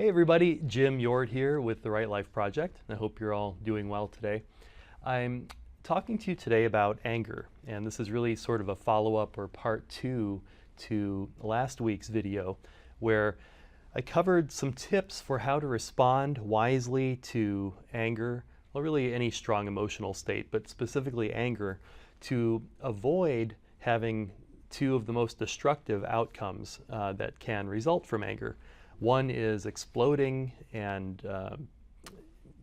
Hey everybody, Jim Yord here with the Right Life Project. I hope you're all doing well today. I'm talking to you today about anger, and this is really sort of a follow-up or part two to last week's video where I covered some tips for how to respond wisely to anger, well really any strong emotional state, but specifically anger, to avoid having two of the most destructive outcomes that can result from anger. One is exploding and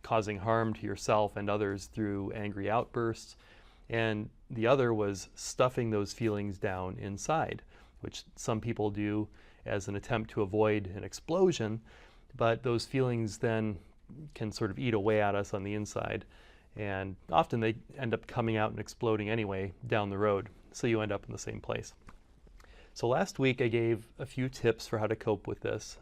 causing harm to yourself and others through angry outbursts, and the other was stuffing those feelings down inside, which some people do as an attempt to avoid an explosion, but those feelings then can sort of eat away at us on the inside, and often they end up coming out and exploding anyway down the road, so you end up in the same place. So last week I gave a few tips for how to cope with this.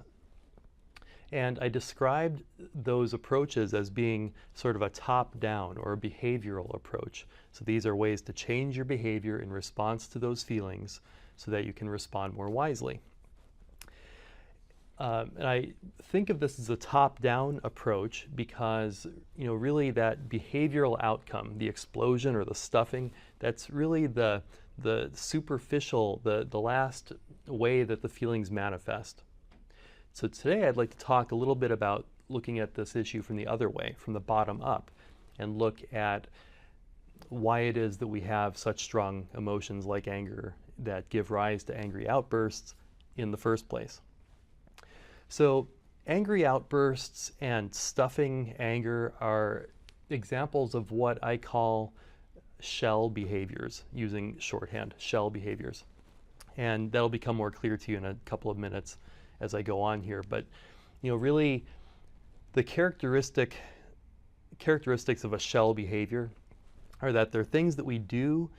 And I described those approaches as being sort of a top-down or a behavioral approach. So these are ways to change your behavior in response to those feelings so that you can respond more wisely. And I think of this as a top-down approach because, really that behavioral outcome, the explosion or the stuffing, that's really the superficial, the last way that the feelings manifest. So today I'd like to talk a little bit about looking at this issue from the other way, from the bottom up, and look at why it is that we have such strong emotions like anger that give rise to angry outbursts in the first place. So angry outbursts and stuffing anger are examples of what I call shell behaviors, using shorthand, shell behaviors. And that'll become more clear to you in a couple of minutes as I go on here, but really the characteristics of a shell behavior are that they're things that we do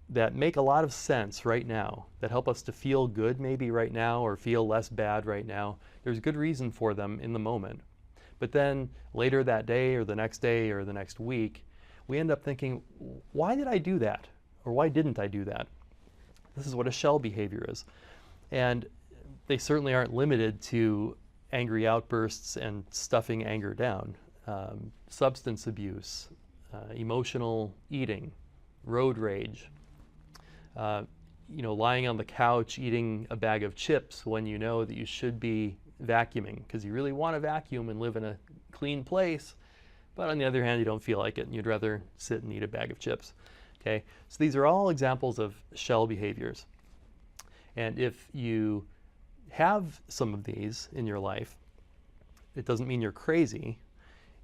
that make a lot of sense right now, that help us to feel good maybe right now or feel less bad right now. There's good reason for them in the moment. But then later that day or the next week, we end up thinking, why did I do that? Or why didn't I do that? This is what a shell behavior is. And they certainly aren't limited to angry outbursts and stuffing anger down. Substance abuse, emotional eating, road rage, lying on the couch eating a bag of chips when you know that you should be vacuuming because you really want to vacuum and live in a clean place, but on the other hand you don't feel like it and you'd rather sit and eat a bag of chips. Okay, so these are all examples of shell behaviors. And if you have some of these in your life, it doesn't mean you're crazy.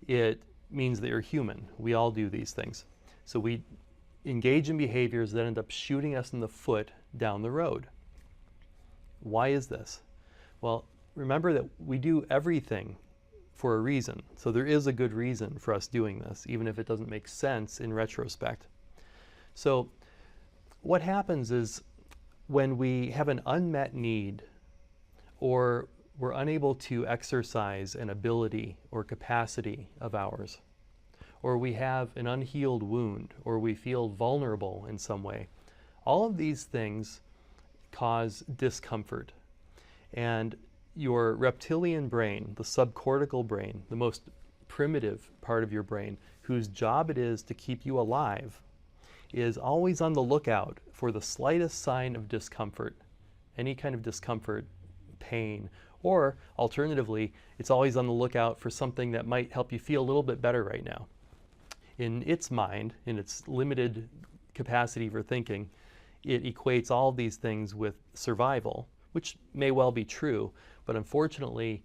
It means that you're human. We all do these things. So we engage in behaviors that end up shooting us in the foot down the road. Why is this? Well, remember that we do everything for a reason. So there is a good reason for us doing this, even if it doesn't make sense in retrospect. So what happens is when we have an unmet need, or we're unable to exercise an ability or capacity of ours, or we have an unhealed wound, or we feel vulnerable in some way, all of these things cause discomfort. And your reptilian brain, the subcortical brain, the most primitive part of your brain, whose job it is to keep you alive, is always on the lookout for the slightest sign of discomfort, any kind of discomfort, pain, or alternatively, it's always on the lookout for something that might help you feel a little bit better right now. In its mind, in its limited capacity for thinking, it equates all of these things with survival, which may well be true, but unfortunately,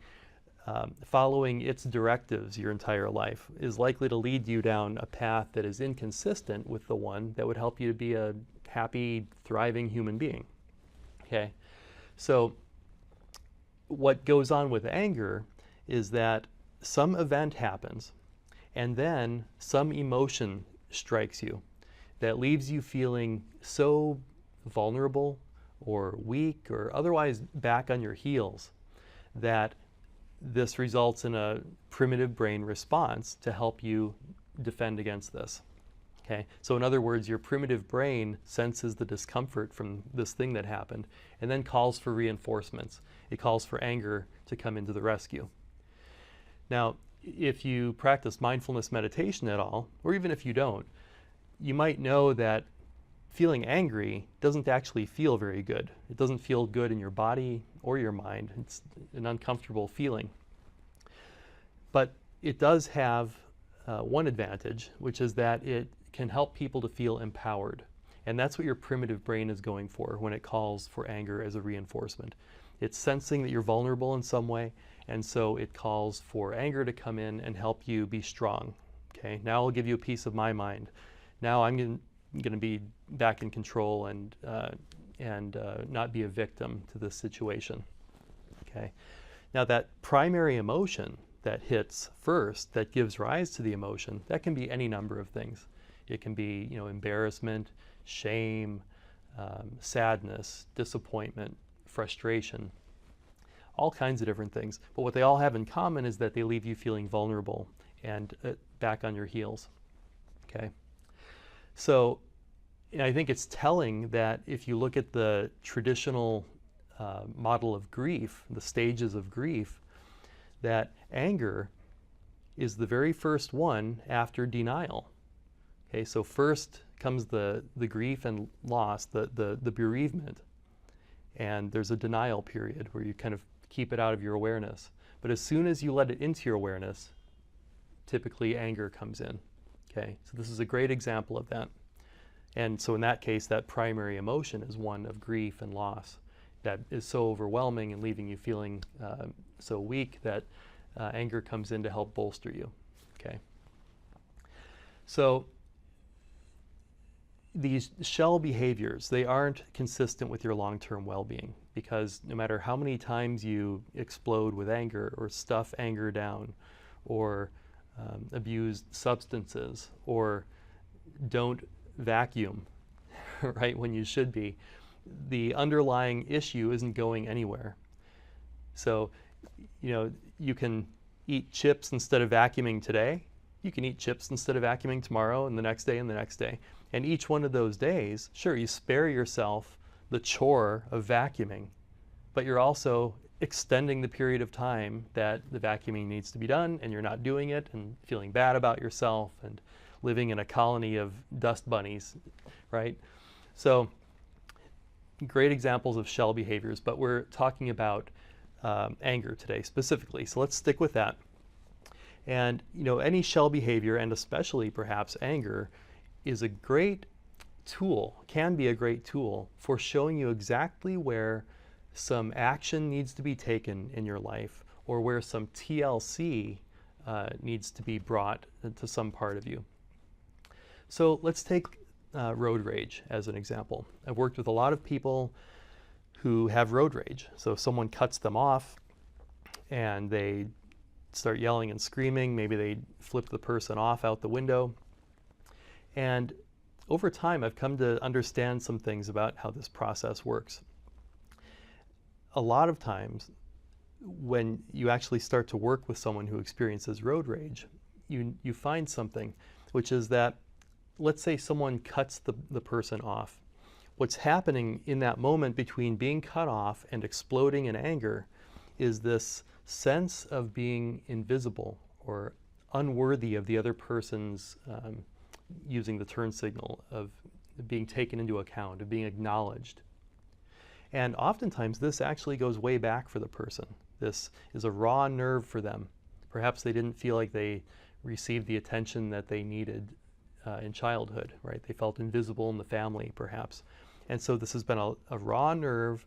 following its directives your entire life is likely to lead you down a path that is inconsistent with the one that would help you to be a happy, thriving human being. Okay, so what goes on with anger is that some event happens and then some emotion strikes you that leaves you feeling so vulnerable or weak or otherwise back on your heels that this results in a primitive brain response to help you defend against this. Okay, so in other words, your primitive brain senses the discomfort from this thing that happened and then calls for reinforcements. It calls for anger to come into the rescue. Now, if you practice mindfulness meditation at all, or even if you don't, you might know that feeling angry doesn't actually feel very good. It doesn't feel good in your body or your mind. It's an uncomfortable feeling. But it does have one advantage, which is that it can help people to feel empowered. And that's what your primitive brain is going for when it calls for anger as a reinforcement. It's sensing that you're vulnerable in some way, and so it calls for anger to come in and help you be strong. Okay, now I'll give you a piece of my mind. Now I'm going to be back in control and not be a victim to this situation. Okay, now that primary emotion that hits first, that gives rise to the emotion, that can be any number of things. It can be, embarrassment, shame, sadness, disappointment, frustration, all kinds of different things. But what they all have in common is that they leave you feeling vulnerable and back on your heels. Okay, so I think it's telling that if you look at the traditional model of grief, the stages of grief, that anger is the very first one after denial. Okay, so first comes the grief and loss, the bereavement, and there's a denial period where you kind of keep it out of your awareness. But as soon as you let it into your awareness, typically anger comes in. Okay, so this is a great example of that. And so in that case, that primary emotion is one of grief and loss that is so overwhelming and leaving you feeling so weak that anger comes in to help bolster you. Okay. So these shell behaviors, they aren't consistent with your long-term well-being, because no matter how many times you explode with anger or stuff anger down or abuse substances or don't vacuum right when you should be, the underlying issue isn't going anywhere. So, you can eat chips instead of vacuuming today. You can eat chips instead of vacuuming tomorrow and the next day and the next day. And each one of those days, sure, you spare yourself the chore of vacuuming, but you're also extending the period of time that the vacuuming needs to be done, and you're not doing it and feeling bad about yourself and living in a colony of dust bunnies, right? So great examples of shell behaviors, but we're talking about anger today specifically. So let's stick with that. And any shell behavior, and especially perhaps anger, is a great tool, can be a great tool for showing you exactly where some action needs to be taken in your life, or where some TLC needs to be brought to some part of you. So let's take road rage as an example. I've worked with a lot of people who have road rage. So if someone cuts them off and they start yelling and screaming, maybe they flip the person off out the window. And over time, I've come to understand some things about how this process works. A lot of times, when you actually start to work with someone who experiences road rage, you find something, which is that, let's say someone cuts the person off. What's happening in that moment between being cut off and exploding in anger is this sense of being invisible or unworthy of the other person's using the turn signal, of being taken into account, of being acknowledged. And oftentimes this actually goes way back for the person. This is a raw nerve for them. Perhaps they didn't feel like they received the attention that they needed in childhood, right? They felt invisible in the family, perhaps. And so this has been a raw nerve,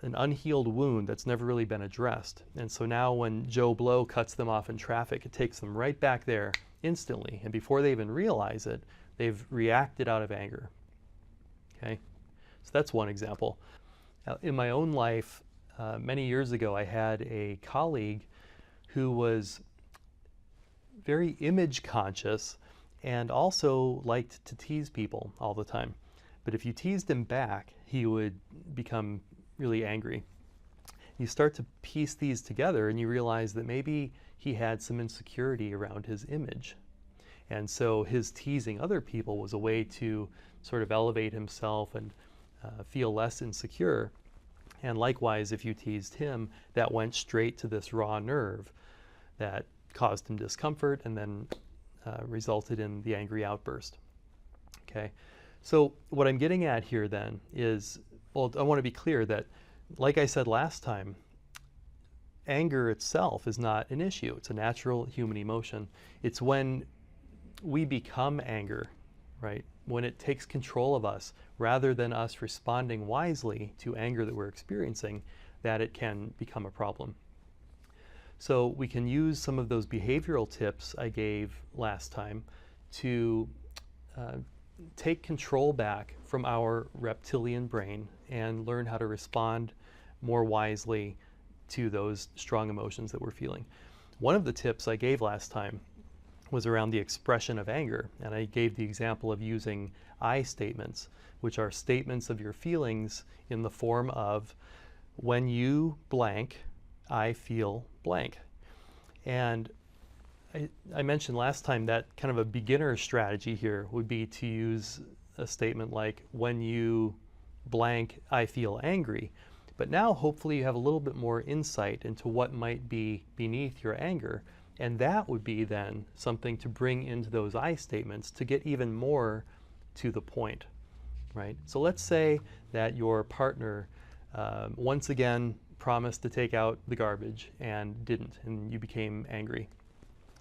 an unhealed wound that's never really been addressed. And so now when Joe Blow cuts them off in traffic, it takes them right back there instantly. And before they even realize it, they've reacted out of anger. Okay? So that's one example. Now, in my own life, many years ago, I had a colleague who was very image conscious and also liked to tease people all the time. But if you teased him back, he would become really angry. You start to piece these together and you realize that maybe he had some insecurity around his image. And so his teasing other people was a way to sort of elevate himself and feel less insecure. And likewise, if you teased him, that went straight to this raw nerve that caused him discomfort and then resulted in the angry outburst. Okay, so what I'm getting at here then is, well, I want to be clear that, like I said last time, anger itself is not an issue. It's a natural human emotion. It's when we become anger, right? When it takes control of us rather than us responding wisely to anger that we're experiencing, that it can become a problem. So we can use some of those behavioral tips I gave last time to take control back from our reptilian brain and learn how to respond more wisely to those strong emotions that we're feeling. One of the tips I gave last time was around the expression of anger, and I gave the example of using I statements, which are statements of your feelings in the form of, when you blank, I feel blank. And I mentioned last time that kind of a beginner strategy here would be to use a statement like, when you blank, I feel angry. But now hopefully you have a little bit more insight into what might be beneath your anger. And that would be then something to bring into those I statements to get even more to the point, right? So let's say that your partner once again promised to take out the garbage and didn't, and you became angry.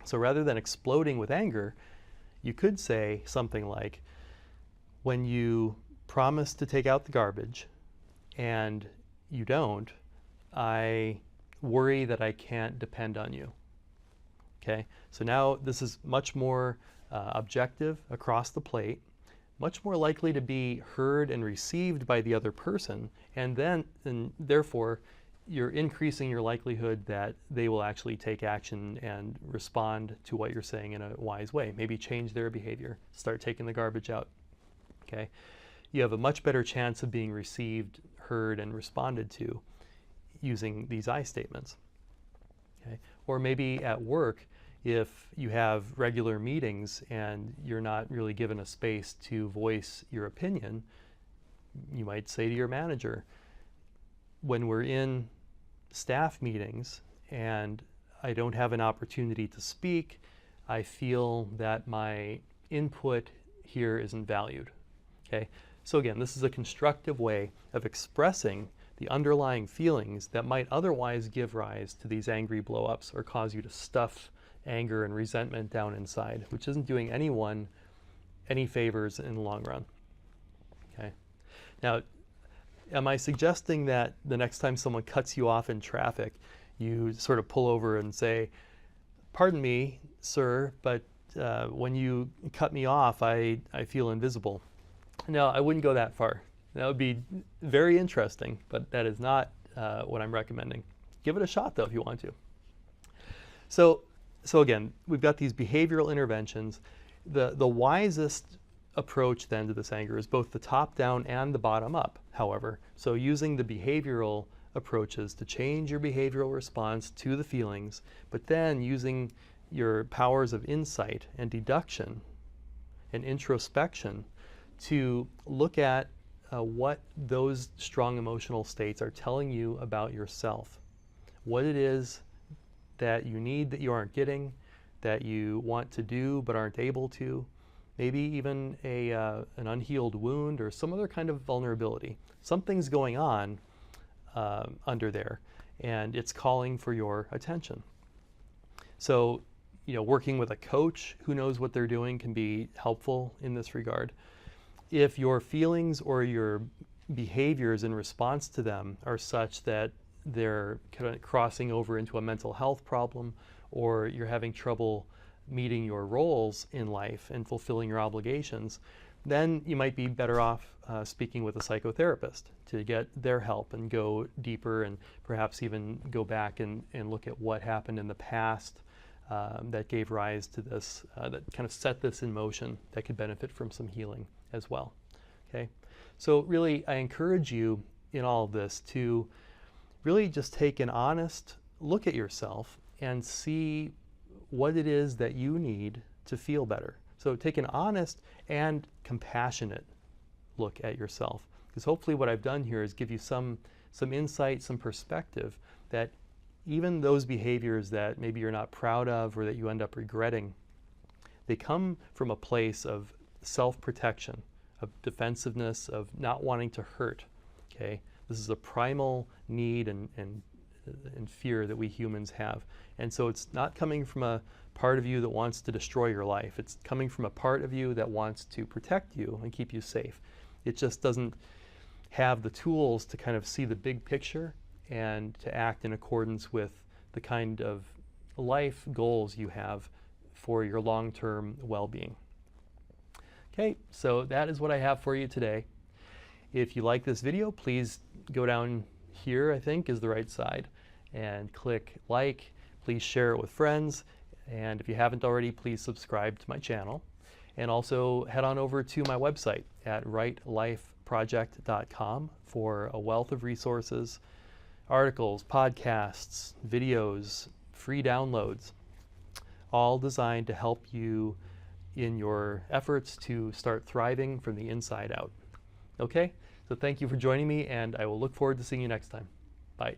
So rather than exploding with anger, you could say something like, when you promise to take out the garbage and you don't, I worry that I can't depend on you. Okay, so now this is much more objective across the plate, much more likely to be heard and received by the other person, and therefore you're increasing your likelihood that they will actually take action and respond to what you're saying in a wise way. Maybe change their behavior, start taking the garbage out. Okay, you have a much better chance of being received, heard, and responded to using these I statements. Okay, or maybe at work, if you have regular meetings and you're not really given a space to voice your opinion, you might say to your manager, when we're in staff meetings and I don't have an opportunity to speak, I feel that my input here isn't valued. Okay, so again, this is a constructive way of expressing the underlying feelings that might otherwise give rise to these angry blow-ups or cause you to stuff anger and resentment down inside, which isn't doing anyone any favors in the long run. Okay, now, am I suggesting that the next time someone cuts you off in traffic, you sort of pull over and say, pardon me, sir, but when you cut me off, I feel invisible? No, I wouldn't go that far. That would be very interesting, but that is not what I'm recommending. Give it a shot, though, if you want to. So again, we've got these behavioral interventions. The wisest approach then to this anger is both the top-down and the bottom-up, however. So using the behavioral approaches to change your behavioral response to the feelings, but then using your powers of insight and deduction and introspection to look at what those strong emotional states are telling you about yourself, what it is that you need that you aren't getting, that you want to do but aren't able to, maybe even an unhealed wound or some other kind of vulnerability. Something's going on under there, and it's calling for your attention. So, working with a coach who knows what they're doing can be helpful in this regard. If your feelings or your behaviors in response to them are such that they're kind of crossing over into a mental health problem, or you're having trouble meeting your roles in life and fulfilling your obligations, then you might be better off speaking with a psychotherapist to get their help and go deeper, and perhaps even go back and look at what happened in the past that gave rise to this, that kind of set this in motion, that could benefit from some healing as well. Okay, so really I encourage you in all of this to really just take an honest look at yourself and see what it is that you need to feel better. So take an honest and compassionate look at yourself, because hopefully what I've done here is give you some insight, some perspective that even those behaviors that maybe you're not proud of or that you end up regretting, they come from a place of self-protection, of defensiveness, of not wanting to hurt. Okay, this is a primal need and fear that we humans have. And so it's not coming from a part of you that wants to destroy your life. It's coming from a part of you that wants to protect you and keep you safe. It just doesn't have the tools to kind of see the big picture and to act in accordance with the kind of life goals you have for your long-term well-being. Okay, so that is what I have for you today. If you like this video, please go down here, I think is the right side, and click like. Please share it with friends, and if you haven't already, please subscribe to my channel. And also head on over to my website at rightlifeproject.com for a wealth of resources, articles, podcasts, videos, free downloads, all designed to help you in your efforts to start thriving from the inside out. Okay, so thank you for joining me, and I will look forward to seeing you next time. Bye.